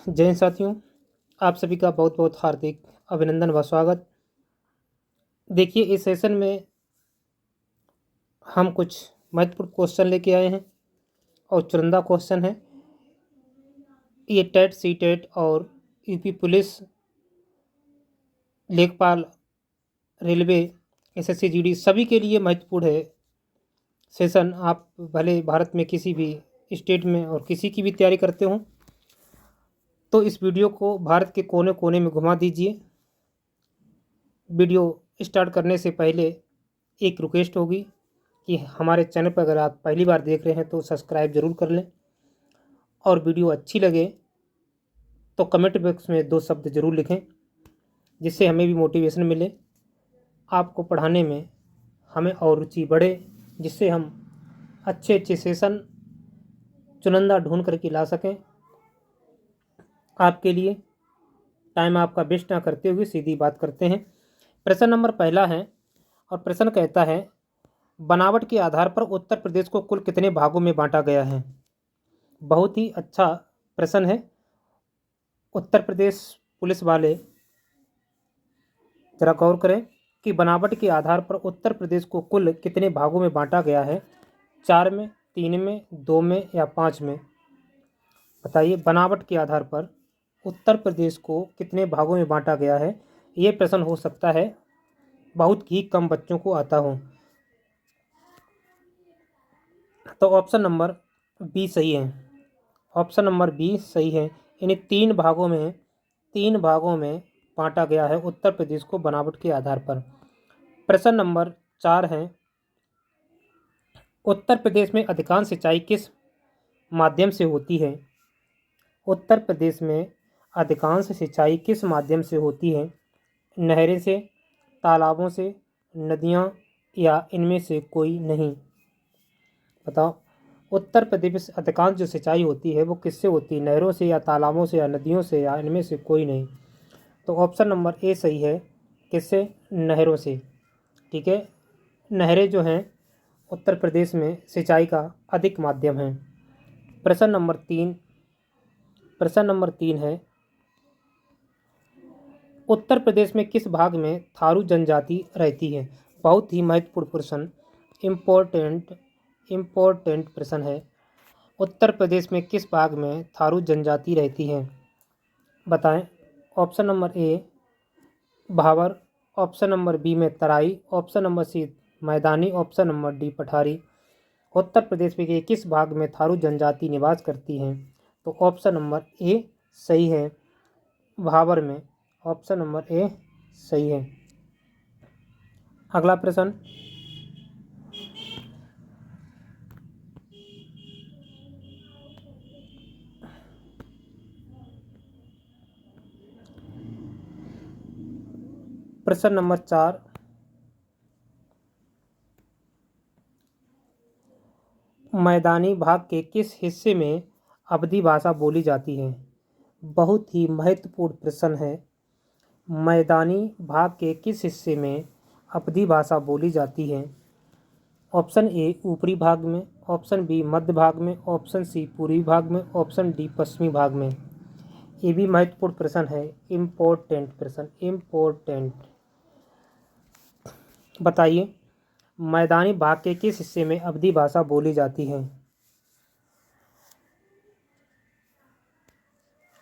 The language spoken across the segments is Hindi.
जय हिंद साथियों, आप सभी का बहुत बहुत हार्दिक अभिनंदन व स्वागत। देखिए, इस सेशन में हम कुछ महत्वपूर्ण क्वेश्चन लेके आए हैं और चुनिंदा क्वेश्चन है। ये टेट, सी टेट और यूपी पुलिस, लेखपाल, रेलवे, एसएससी, जीडी सभी के लिए महत्वपूर्ण है सेशन। आप भले भारत में किसी भी स्टेट में और किसी की भी तैयारी करते हो तो इस वीडियो को भारत के कोने कोने में घुमा दीजिए। वीडियो स्टार्ट करने से पहले एक रिक्वेस्ट होगी कि हमारे चैनल पर अगर आप पहली बार देख रहे हैं तो सब्सक्राइब ज़रूर कर लें, और वीडियो अच्छी लगे तो कमेंट बॉक्स में 2 शब्द ज़रूर लिखें, जिससे हमें भी मोटिवेशन मिले, आपको पढ़ाने में हमें और रुचि बढ़े, जिससे हम अच्छे अच्छे सेशन चुनिंदा ढूंढ करके ला सकें आपके लिए। टाइम आपका वेस्ट ना करते हुए सीधी बात करते हैं। प्रश्न नंबर पहला है और प्रश्न कहता है, बनावट के आधार पर उत्तर प्रदेश को कुल कितने भागों में बांटा गया है। बहुत ही अच्छा प्रश्न है। उत्तर प्रदेश पुलिस वाले जरा गौर करें कि बनावट के आधार पर उत्तर प्रदेश को कुल कितने भागों में बांटा गया है। 4 में, 3 में, 2 में या 5 में। बताइए, बनावट के आधार पर उत्तर प्रदेश को कितने भागों में बांटा गया है। ये प्रश्न हो सकता है बहुत ही कम बच्चों को आता हो। तो ऑप्शन नंबर बी सही है। ऑप्शन नंबर बी सही है। इन्हें 3 भागों में बांटा गया है उत्तर प्रदेश को बनावट के आधार पर। प्रश्न नंबर 4 है, उत्तर प्रदेश में अधिकांश सिंचाई किस माध्यम से होती है। उत्तर प्रदेश में अधिकांश सिंचाई किस माध्यम से होती है। नहरें से, तालाबों से, नदियाँ या इनमें से कोई नहीं। बताओ, उत्तर प्रदेश अधिकांश जो सिंचाई होती है वो किससे होती है। नहरों से या तालाबों से या नदियों से या इनमें से कोई नहीं। तो ऑप्शन नंबर ए सही है। किससे? नहरों से। ठीक है, नहरें जो हैं उत्तर प्रदेश में सिंचाई का अधिक माध्यम है। प्रश्न नंबर 3 है, उत्तर प्रदेश में किस भाग में थारू जनजाति रहती है। बहुत ही महत्वपूर्ण प्रश्न, इम्पोर्टेंट प्रश्न है। उत्तर प्रदेश में किस भाग में थारू जनजाति रहती है। बताएं। ऑप्शन नंबर ए भावर, ऑप्शन नंबर बी में तराई, ऑप्शन नंबर सी मैदानी, ऑप्शन नंबर डी पठारी। उत्तर प्रदेश में किस भाग में थारू जनजाति निवास करती हैं। तो ऑप्शन नंबर ए सही है, भावर में। ऑप्शन नंबर ए सही है। अगला प्रश्न, प्रश्न नंबर 4, मैदानी भाग के किस हिस्से में अवधी भाषा बोली जाती है। बहुत ही महत्वपूर्ण प्रश्न है। मैदानी भाग के किस हिस्से में अवधी भाषा बोली जाती है। ऑप्शन ए ऊपरी भाग में, ऑप्शन बी मध्य भाग में, ऑप्शन सी पूर्वी भाग में, ऑप्शन डी पश्चिमी भाग में। ये भी महत्वपूर्ण प्रश्न है, इम्पोर्टेंट प्रश्न, इम्पोर्टेंट। बताइए, मैदानी भाग के किस हिस्से में अवधी भाषा बोली जाती है।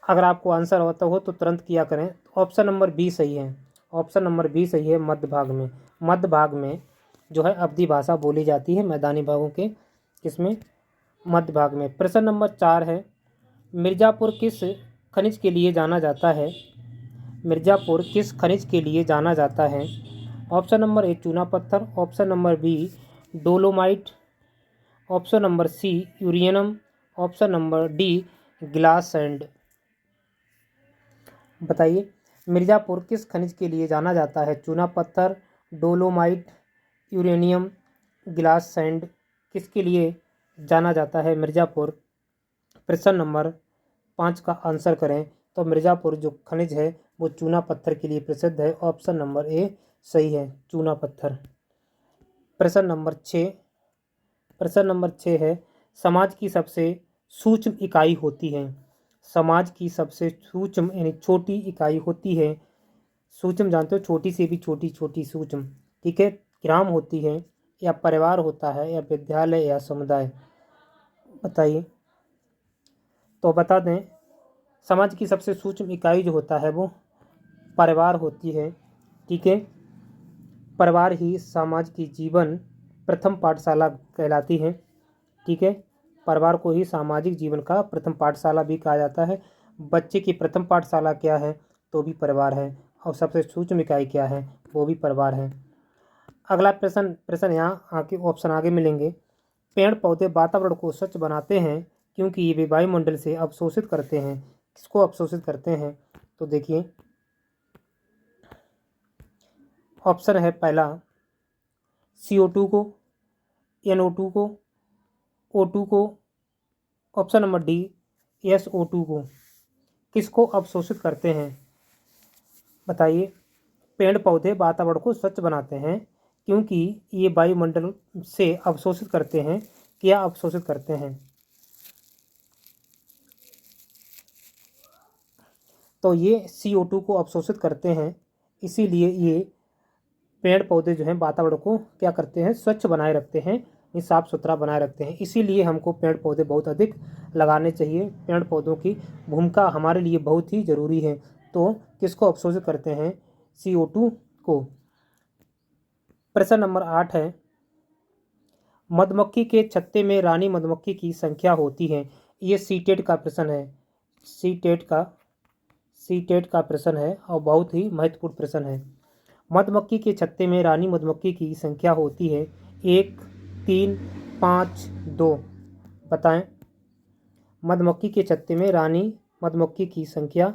अगर आपको आंसर होता हो तो तुरंत किया करें। ऑप्शन नंबर बी सही है। ऑप्शन नंबर बी सही है, मध्य भाग में। मध्य भाग में जो है अवधी भाषा बोली जाती है, मैदानी भागों के किसमें, मध्य भाग में। प्रश्न नंबर 4 है, मिर्ज़ापुर किस खनिज के लिए जाना जाता है। मिर्ज़ापुर किस खनिज के लिए जाना जाता है। ऑप्शन नंबर ए चूना पत्थर, option number B dolomite, option number C uranium, option number D glass sand. बताइए, मिर्ज़ापुर किस खनिज के लिए जाना जाता है। चूना पत्थर, डोलोमाइट, यूरेनियम, ग्लास सैंड। किसके लिए जाना जाता है मिर्ज़ापुर। प्रश्न नंबर 5 का आंसर करें। तो मिर्ज़ापुर जो खनिज है वो चूना पत्थर के लिए प्रसिद्ध है। ऑप्शन नंबर ए सही है, चूना पत्थर। प्रश्न नंबर 6 है, समाज की सबसे सूक्ष्म इकाई होती है। समाज की सबसे सूक्ष्म यानी छोटी इकाई होती है। सूक्ष्म जानते हो, छोटी से भी छोटी छोटी सूक्ष्म, ठीक है। ग्राम होती है या परिवार होता है या विद्यालय या समुदाय, बताइए। तो बता दें, समाज की सबसे सूक्ष्म इकाई जो होता है वो परिवार होती है, ठीक है। परिवार ही समाज की जीवन प्रथम पाठशाला कहलाती है, ठीक है। परिवार को ही सामाजिक जीवन का प्रथम पाठशाला भी कहा जाता है। बच्चे की प्रथम पाठशाला क्या है, तो भी परिवार है, और सबसे सूक्ष्म इकाई क्या है, वो भी परिवार है। अगला प्रश्न प्रश्न यहाँ आगे ऑप्शन आगे मिलेंगे। पेड़ पौधे वातावरण को स्वच्छ बनाते हैं क्योंकि ये वायुमंडल से अवशोषित करते हैं। किसको अवशोषित करते हैं, तो देखिए ऑप्शन है पहला CO2 को, NO2 को, O2 को, ऑप्शन नंबर डी SO2 को। किसको अवशोषित करते हैं, बताइए। पेड़ पौधे वातावरण को स्वच्छ बनाते हैं क्योंकि ये वायुमंडल से अवशोषित करते हैं। क्या अवशोषित करते हैं, तो ये CO2 को अवशोषित करते हैं। इसीलिए ये पेड़ पौधे जो हैं वातावरण को क्या करते हैं, स्वच्छ बनाए रखते हैं, ये साफ सुथरा बनाए रखते हैं। इसीलिए हमको पेड़ पौधे बहुत अधिक लगाने चाहिए। पेड़ पौधों की भूमिका हमारे लिए बहुत ही ज़रूरी है। तो किसको अवशोषित करते हैं, CO2 को। प्रश्न नंबर 8 है, मधुमक्खी के छत्ते में रानी मधुमक्खी की संख्या होती है। ये सीटेट का प्रश्न है, सीटेट का प्रश्न है और बहुत ही महत्वपूर्ण प्रश्न है। मधुमक्खी के छत्ते में रानी मधुमक्खी की संख्या होती है 1, 3, 5, 2, बताएं। मधुमक्खी के छत्ते में रानी मधुमक्खी की संख्या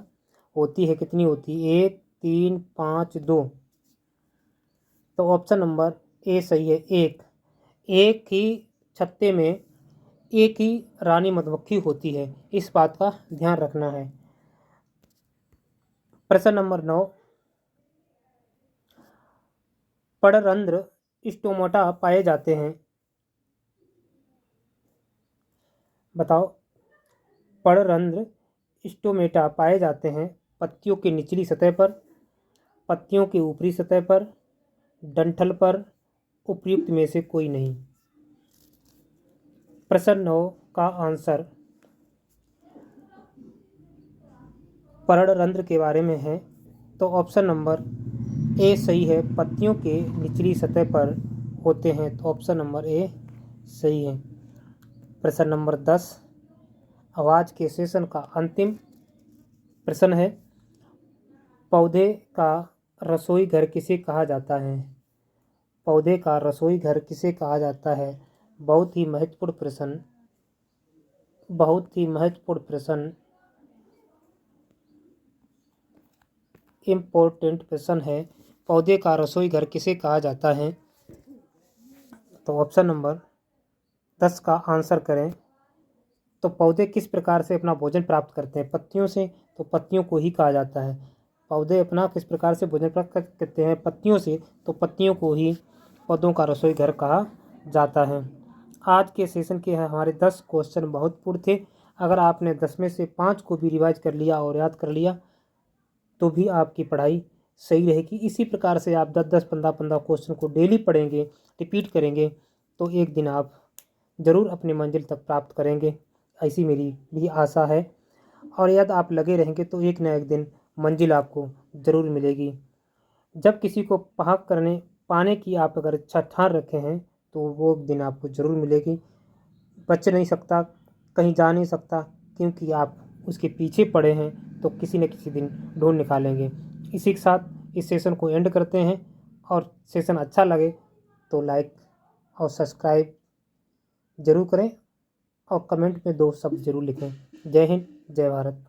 होती है, कितनी होती है, 1, 3, 5, 2। तो ऑप्शन नंबर ए सही है, एक ही छत्ते में एक ही रानी मधुमक्खी होती है, इस बात का ध्यान रखना है। प्रश्न नंबर 9, पड़रंध्र स्टोमाटा पाए जाते हैं, बताओ। पड़रंध्र स्टोमेटा पाए जाते हैं पत्तियों की निचली सतह पर, पत्तियों की ऊपरी सतह पर, डंठल पर, उपयुक्त में से कोई नहीं। प्रश्न 9 का आंसर पर्णरंध्र के बारे में है, तो ऑप्शन नंबर ए सही है, पत्तियों के निचली सतह पर होते हैं, तो ऑप्शन नंबर ए सही है। प्रश्न नंबर 10, आवाज़ के सेशन का अंतिम प्रश्न है, पौधे का रसोई घर किसे कहा जाता है, पौधे का रसोई घर किसे कहा जाता है। बहुत ही महत्वपूर्ण प्रश्न, बहुत ही महत्वपूर्ण प्रश्न, इम्पोर्टेंट प्रश्न है, पौधे का रसोई घर किसे कहा जाता है। तो ऑप्शन नंबर 10 का आंसर करें। तो पौधे किस प्रकार से अपना भोजन प्राप्त करते हैं, पत्तियों से, तो पत्तियों को ही कहा जाता है। पौधे अपना किस प्रकार से भोजन प्राप्त करते हैं, पत्तियों से, तो पत्तियों को ही पौधों का रसोई घर कहा जाता है। आज के सेशन के हमारे 10 क्वेश्चन बहुत पूर्ण थे। अगर आपने 10 में से 5 को भी रिवाइज कर लिया और याद कर लिया तो भी आपकी पढ़ाई सही रहेगी। इसी प्रकार से आप 10-10, 15-15 क्वेश्चन को डेली पढ़ेंगे, रिपीट करेंगे, तो एक दिन आप ज़रूर अपनी मंजिल तक प्राप्त करेंगे, ऐसी मेरी भी आशा है। और यदि आप लगे रहेंगे तो एक न एक दिन मंजिल आपको ज़रूर मिलेगी। जब किसी को पाने की आप अगर इच्छा ठान रखे हैं तो वो दिन आपको ज़रूर मिलेगी। बच नहीं सकता, कहीं जा नहीं सकता, क्योंकि आप उसके पीछे पड़े हैं, तो किसी न किसी दिन ढूंढ निकालेंगे। इसी के साथ इस सेशन को एंड करते हैं, और सेशन अच्छा लगे तो लाइक और सब्सक्राइब ज़रूर करें और कमेंट में 2 शब्द ज़रूर लिखें। जय हिंद, जय भारत।